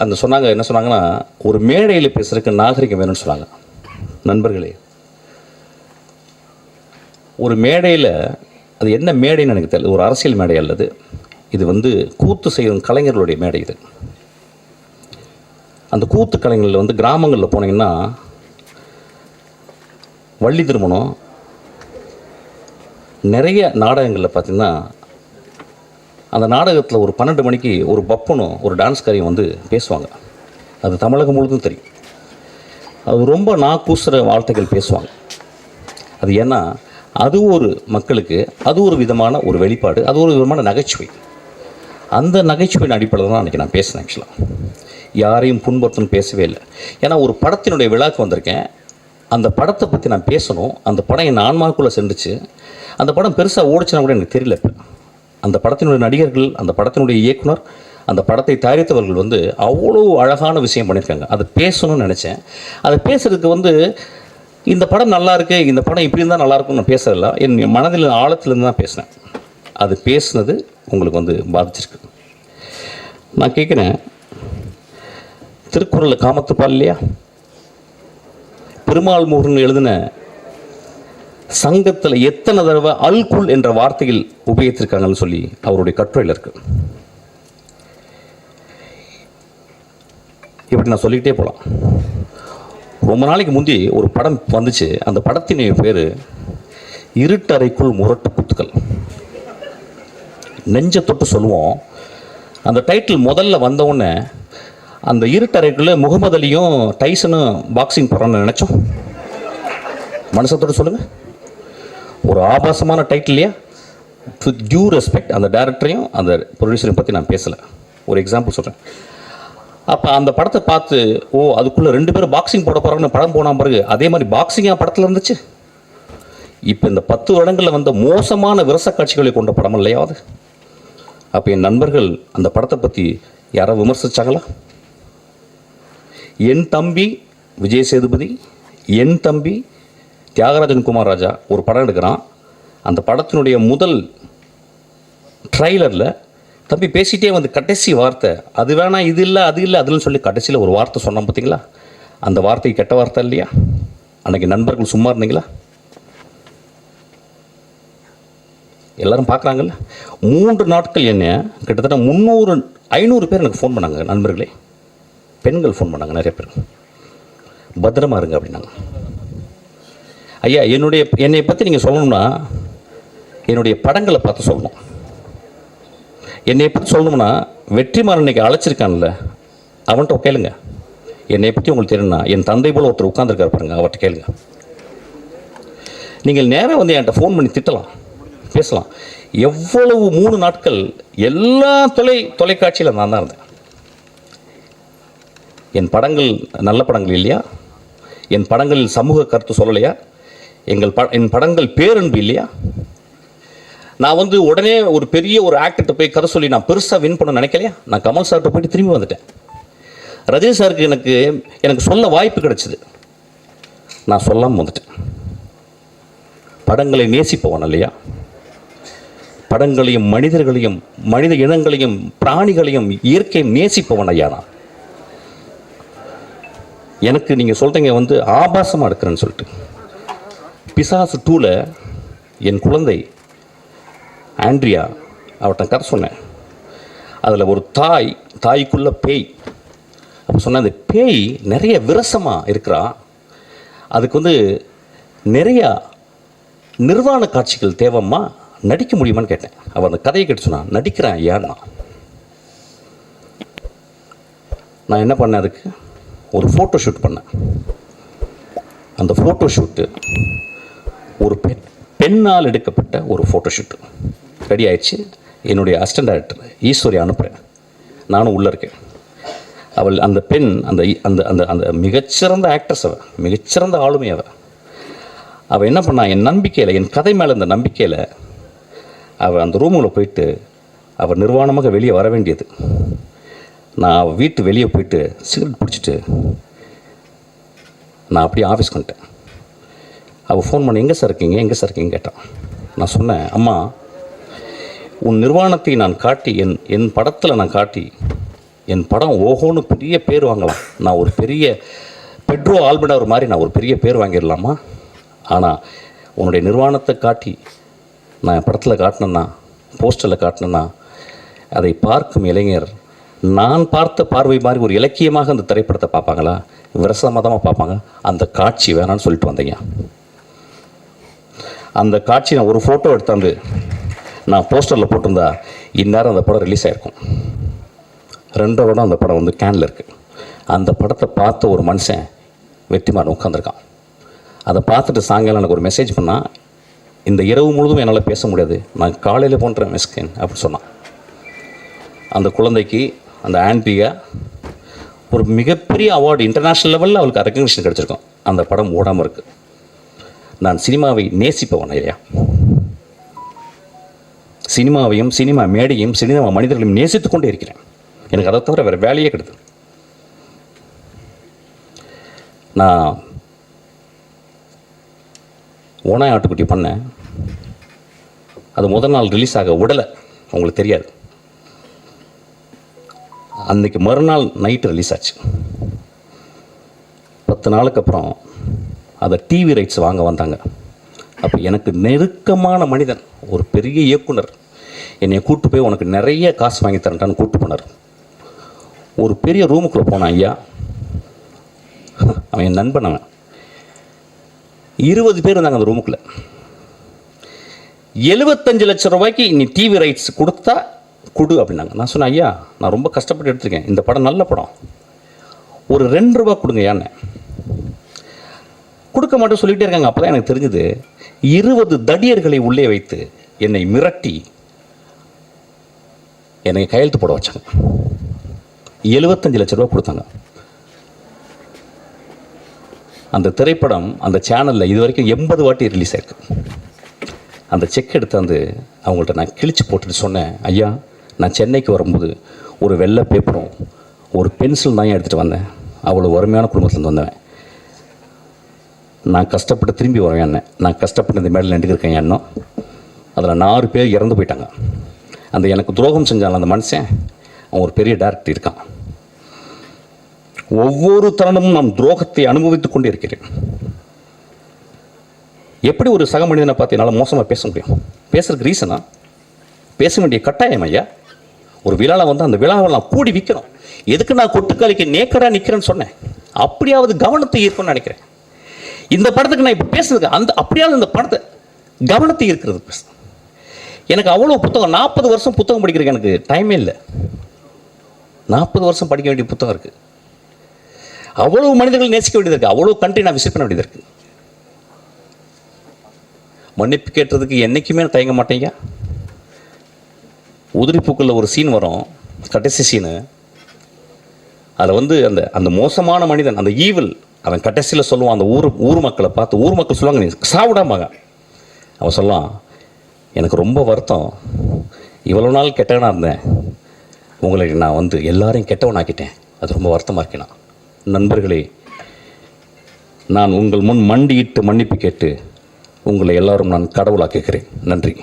அந்த சொன்னாங்க, என்ன சொன்னாங்கன்னா, ஒரு மேடையில் பேசுறதுக்கு நாகரிகம் வேணும்னு சொன்னாங்க. நண்பர்களே, ஒரு மேடையில், அது என்ன மேடைன்னு எனக்கு தெரியல, ஒரு அரசியல் மேடை அல்லது இது கூத்து செய்யும் கலைஞர்களுடைய மேடை. இது அந்த கூத்து கலைஞர்கள் கிராமங்களில் போனீங்கன்னா வள்ளி திருமணம் நிறைய நாடகங்களில் பார்த்திங்கன்னா, அந்த நாடகத்தில் ஒரு 12 மணிக்கு ஒரு பப்பனும் ஒரு டான்ஸ்காரியும் பேசுவாங்க. அது தமிழகம் முழுதும் தெரியும். அது ரொம்ப கூசுகிற வார்த்தைகள் பேசுவாங்க. அது ஏன்னா அது ஒரு மக்களுக்கு அது ஒரு விதமான ஒரு வெளிப்பாடு, அது ஒரு விதமான நகைச்சுவை. அந்த நகைச்சுவையின் அடிப்படையில் தான் அன்றைக்கி நான் பேசினேன். ஆக்சுவலாக யாரையும் புண்படுத்தணும் பேசவே இல்லை. ஏன்னா ஒரு படத்தினுடைய விழாக்கு வந்திருக்கேன். அந்த படத்தை பற்றி நான் பேசணும். அந்த படம் என் ஆன்மாவுக்குள்ளே சென்றுச்சு. அந்த படம் பெருசாக ஓடிச்சுனா கூட எனக்கு தெரியல. இப்போ அந்த படத்தினுடைய நடிகர்கள், அந்த படத்தினுடைய இயக்குனர், அந்த படத்தை தயாரித்தவர்கள் அவ்வளோ அழகான விஷயம் பண்ணியிருக்காங்க. அதை பேசணும்னு நினச்சேன். அதை பேசுகிறதுக்கு இந்த படம் நல்லா இருக்குது, இந்த படம் இப்படி இருந்தால் நல்லாயிருக்கும்னு நான் பேசுகிறதில்ல. என் மனதில் ஆழத்துலேருந்து தான் பேசினேன். அது பேசுனது உங்களுக்கு பாதிச்சிருக்கு. நான் கேட்குறேன், திருக்குறளில் காமத்துப்பால் இல்லையா, பெருமாள் முருகன் எழுதின சங்கத்தில் எத்தனை தடவை அல்குல் என்ற வார்த்தையில் உபயோகித்திருக்காங்கன்னு சொல்லி அவருடைய கட்டுரையில் இருக்கு. இப்படி நான் சொல்லிக்கிட்டே போகலாம். ரொம்ப நாளைக்கு முந்தி ஒரு படம் வந்துச்சு. அந்த படத்தின் பேர் இருட்டறைக்குள் முரட்டு குத்துக்கள். நெஞ்ச தொட்டு சொல்லுவோம். அந்த டைட்டில் முதல்ல வந்தவுடனே அந்த இருட்டறைக்குள்ளே முகமது அலியும் டைசனும் பாக்ஸிங் போகிறான்னு நினச்சோம். மனசத்தோடு சொல்லுங்கள். ஒரு ஆபாசமான டைட்டில் இல்லையா? வித் டியூ ரெஸ்பெக்ட் அந்த டைரக்டரையும் அந்த ப்ரொடியூசரையும் பற்றி நான் பேசலை. ஒரு எக்ஸாம்பிள் சொல்கிறேன். அப்போ அந்த படத்தை பார்த்து, ஓ அதுக்குள்ளே 2 பேரும் பாக்ஸிங் போட போகிறாங்கன்னு படம் போன பிறகு அதே மாதிரி பாக்ஸிங்காக படத்தில் இருந்துச்சு. இப்போ இந்த 10 வருடங்களில் மோசமான விரச காட்சிகளை கொண்ட படம் இல்லையாவது. அப்போ என் நண்பர்கள் அந்த படத்தை பற்றி யாரோ விமர்சித்தாங்களா? என் தம்பி விஜய் சேதுபதி, என் தம்பி தியாகராஜன் குமார் ராஜா ஒரு படம் எடுக்கிறான். அந்த படத்தினுடைய முதல் ட்ரைலரில் தம்பி பேசிகிட்டே கடைசி வார்த்தை, அது வேணாம், இது இல்லை, அது இல்லை, அதுன்னு சொல்லி கடைசியில் ஒரு வார்த்தை சொன்னோம். பார்த்தீங்களா? அந்த வார்த்தை கெட்ட வார்த்தை இல்லையா? அன்றைக்கி நண்பர்கள் சும்மா இருந்தீங்களா? எல்லோரும் பார்க்குறாங்கல்ல. 3 நாட்கள் என்ன கிட்டத்தட்ட 300-500 பேர் எனக்கு ஃபோன் பண்ணாங்க. நண்பர்களே, பெண்கள் ஃபோன் பண்ணாங்க நிறைய பேர். பத்திரமா இருங்க அப்படின்னாங்க. ஐயா, என்னை பற்றி நீங்கள் சொல்லணும்னா என்னுடைய படங்களை பார்த்து சொல்லணும். என்னை பற்றி சொல்லணும்னா வெற்றிமாறன் இன்னைக்கு அழைச்சிருக்கான்ல, அவன்கிட்ட கேளுங்க. என்னை பற்றி உங்களுக்கு தெரியும்னா என் தந்தை போல் ஒருத்தர் உட்காந்துருக்காரு பாருங்க, அவர்கிட்ட கேளுங்க. நீங்கள் நேராக என்கிட்ட ஃபோன் பண்ணி திட்டலாம், பேசலாம். எவ்வளவு 3 நாட்கள் எல்லா தொலைக்காட்சியில் நான் தான் இருந்தேன். என் படங்கள் நல்ல படங்கள் இல்லையா? என் படங்களில் சமூக கருத்து சொல்லலையா? என் படங்கள் பேரன்பு இல்லையா? நான் உடனே ஒரு பெரிய ஒரு ஆக்டர்கிட்ட போய் கதை சொல்லி நான் பெருசாக வின் பண்ண நினைக்கலையா? நான் கமல் சார்கிட்ட போயிட்டு திரும்பி வந்துட்டேன். ரஜினி சாருக்கு எனக்கு சொல்ல வாய்ப்பு கிடைச்சிது, நான் சொல்லாமல் வந்துட்டேன். படங்களை நேசிப்பவன் இல்லையா? படங்களையும் மனிதர்களையும் மனித இனங்களையும் பிராணிகளையும் இயற்கையும் நேசிப்பவன் ஐயா நான். எனக்கு நீங்கள் சொல்கிறீங்க ஆபாசமாக இருக்கிறேன்னு சொல்லிட்டு. பிசாசு 2ல் என் குழந்தை ஆண்ட்ரியா அவர்கிட்ட கதை சொன்னேன். அதில் ஒரு தாய்க்குள்ள பேய். அப்போ சொன்ன அந்த பேய் நிறைய விரசமாக இருக்கிறா, அதுக்கு நிறையா நிர்வாண காட்சிகள் தேவைம்மா, நடிக்க முடியுமான்னு கேட்டேன். அவள் அந்த கதையை கேட்டு சொன்னான், நடிக்கிறேன் ஐயான்னா. நான் என்ன பண்ணேன், அதுக்கு ஒரு ஃபோட்டோ ஷூட் பண்ணேன். அந்த ஃபோட்டோ ஷூட்டு ஒரு பெண்ணால் எடுக்கப்பட்ட ஒரு ஃபோட்டோ ஷூட்டு ரெடி ஆயிடுச்சு. என்னுடைய அசிஸ்டன்ட் டைரக்டர் ஈஸ்வரி அனுப்புகிறேன், நானும் உள்ளே இருக்கேன். அவள் அந்த பெண் அந்த அந்த அந்த அந்த மிகச்சிறந்த ஆக்ட்ரஸ், அவள் மிகச்சிறந்த ஆளுமை. அவள் என்ன பண்ணா, என் நம்பிக்கையில், என் கதை மேலே இந்த நம்பிக்கையில் அவள் அந்த ரூமில் போயிட்டு அவள் நிர்வாணமாக வெளியே வர வேண்டியது. நான் அவள் வீட்டு வெளியே போயிட்டு சிகரெட் பிடிச்சிட்டு நான் அப்படியே ஆஃபீஸ்க்கு வந்துட்டேன். அவள் ஃபோன் பண்ணி எங்கே சார் இருக்கீங்க கேட்டான். நான் சொன்னேன், அம்மா உன் நிர்வாணத்தை நான் காட்டி என் படத்தில் நான் காட்டி என் படம் ஓஹோன்னு பெரிய பேர் வாங்கலாம், நான் ஒரு பெரிய பெட்ரோ ஆல்பனர் மாதிரி நான் ஒரு பெரிய பேர் வாங்கிடலாமா? ஆனால் உன்னுடைய நிர்வாணத்தை காட்டி நான் என் படத்தில் காட்டினேன்னா, போஸ்டரில் காட்டினேன்னா, அதை பார்க்கும் இளைஞர் நான் பார்த்த பார்வை மாதிரி ஒரு இலக்கியமாக அந்த திரைப்படத்தை பார்ப்பாங்களா? விரசமதமாக பார்ப்பாங்க. அந்த காட்சி வேணான்னு சொல்லிட்டு வந்தீங்க. அந்த காட்சி நான் ஒரு ஃபோட்டோ எடுத்தாந்து நான் போஸ்டரில் போட்டிருந்தா இந்நேரம் அந்த படம் ரிலீஸ் ஆகிருக்கும். 2 வருடம் அந்த படம் வந்து கேனில் இருக்குது. அந்த படத்தை பார்த்த ஒரு மனுஷன் வெற்றிமாறன் உட்காந்துருக்கான். அதை பார்த்துட்டு சாயங்காலம் எனக்கு ஒரு மெசேஜ் பண்ணால், இந்த இரவு முழுதும் என்னால் பேச முடியாது, நான் காலையில் போன்றேன் மிஸ்கின் அப்படின்னு சொன்னான். அந்த குழந்தைக்கு, அந்த ஆன்டிகா ஒரு மிகப்பெரிய அவார்டு இன்டர்நேஷ்னல் லெவலில் அவளுக்கு ரெக்கக்னிஷன் கிடச்சிருக்கும். அந்த படம் ஓடாமல் இருக்குது. நான் சினிமாவை நேசிப்பவன் இல்லையா? சினிமாவையும் சினிமா மேடையும் சினிமா மனிதர்களையும் நேசித்து கொண்டே இருக்கிறேன். எனக்கு அதை தவிர வேறு வேலையே கிடையாது. நான் ஓனாய் ஆட்டுக்குட்டி பண்ணேன். அது முதல் நாள் ரிலீஸ் ஆக விடலை, உங்களுக்கு தெரியாது. அன்றைக்கி மறுநாள் நைட்டு ரிலீஸ் ஆச்சு. 10 நாளுக்கு அப்புறம் அதை டிவி ரைட்ஸ் வாங்க வந்தாங்க. அப்போ எனக்கு நெருக்கமான மனிதன், ஒரு பெரிய இயக்குனர் என்னை கூப்பிட்டு போய் உனக்கு நிறைய காசு வாங்கி தரேன்டான்னு கூப்பிட்டு போனார். ஒரு பெரிய ரூமுக்குள்ளே போனான் ஐயா. அவன் என் நண்பன். அவன் 20 பேர் இருந்தாங்க அந்த ரூமுக்குள்ளே. 75 லட்சம் ரூபாய்க்கு நீ டிவி ரைட்ஸ் கொடுத்தா கொடு அப்படின்னாங்க. நான் சொன்னேன், ஐயா நான் ரொம்ப கஷ்டப்பட்டு எடுத்திருக்கேன், இந்த படம் நல்ல படம், ஒரு 2 ரூபா கொடுங்க. ஏன்னு கொடுக்க மாட்டேன் சொல்லிகிட்டே இருக்காங்க. அப்போ தான் எனக்கு தெரிஞ்சது 20 தடியர்களை உள்ளே வைத்து என்னை மிரட்டி என்னை கையெழுத்து போட வச்சாங்க. 75 லட்சம் ரூபா கொடுத்தாங்க. அந்த திரைப்படம் அந்த சேனலில் இது வரைக்கும் 80 வாட்டி ரிலீஸ் ஆயிருக்கு. அந்த செக் எடுத்தாந்து அவங்கள்ட்ட நான் கிழிச்சு போட்டுட்டு சொன்னேன், ஐயா நான் சென்னைக்கு வரும்போது ஒரு வெள்ளை பேப்பரும் ஒரு பென்சில் தான் எடுத்துகிட்டு வந்தேன். அவ்வளோ வறுமையான குடும்பத்துலேருந்து வந்தவன். நான் கஷ்டப்பட்டு திரும்பி வருவேன். என்ன நான் கஷ்டப்பட்டு இந்த மேடையில் நின்றுருக்கேன். எண்ணம் அதில் 4 பேர் இறந்து போயிட்டாங்க. அந்த எனக்கு துரோகம் செஞ்சாலும் அந்த மனுஷன் அவன் ஒரு பெரிய டைரக்டர் இருக்கான். ஒவ்வொரு தருணமும் நான் துரோகத்தை அனுபவித்துக் கொண்டே இருக்கிறேன். எப்படி ஒரு சக மனிதனை பார்த்து என்னால் மோசமாக பேச முடியும்? பேசுறதுக்கு ரீசனா? பேச வேண்டிய கட்டாயம் ஐயா. ஒரு விழாவில் வந்து அந்த விழாவை நான் கூடி விற்கிறோம். எதுக்கு நான் கொட்டுக்காலிக்கு நேக்கடாக நிற்கிறேன்னு சொன்னேன்? அப்படியாவது கவனத்தை ஈர்க்கணும்னு நினைக்கிறேன். இந்த படத்துக்கு நான் இப்போ பேசுறதுக்கு அப்படியாவது இந்த படத்தை கவனத்தை ஈர்க்கிறது. எனக்கு அவ்வளோ புத்தகம், 40 வருஷம் புத்தகம் படிக்கிறதுக்கு எனக்கு டைமே இல்லை. 40 வருஷம் படிக்க வேண்டிய புத்தகம் இருக்குது. அவ்வளோ மனிதர்கள் நேசிக்க வேண்டியது இருக்குது. அவ்வளோ கண்ட்ரி நான் விசிட் பண்ண வேண்டியது இருக்குது. மன்னிப்பு கேட்டதுக்கு என்றைக்குமே தயங்க மாட்டேங்க. உதிரிப்பூக்களில் ஒரு சீன் வரும், கடைசி சீனு. அதில் வந்து அந்த மோசமான மனிதன், அந்த ஈவில், அவன் கடைசியில் சொல்லுவான் அந்த ஊர் மக்களை பார்த்து. ஊர் மக்கள் சொல்லுவாங்க, நீ சாப்பிடாமாங்க. அவன் சொல்லலாம், எனக்கு ரொம்ப வருத்தம், இவ்வளோ நாள் கெட்டவனாக இருந்தேன், உங்களை நான் வந்து எல்லாரையும் கெட்டவனாக்கிட்டேன், அது ரொம்ப வருத்தமாக இருக்கேன். நண்பர்களே, நான் உங்கள் முன் மண்டியிட்டு மன்னிப்பு கேட்டு உங்களை எல்லாரும் நான் கடவுளாக்குகிறேன். நன்றி.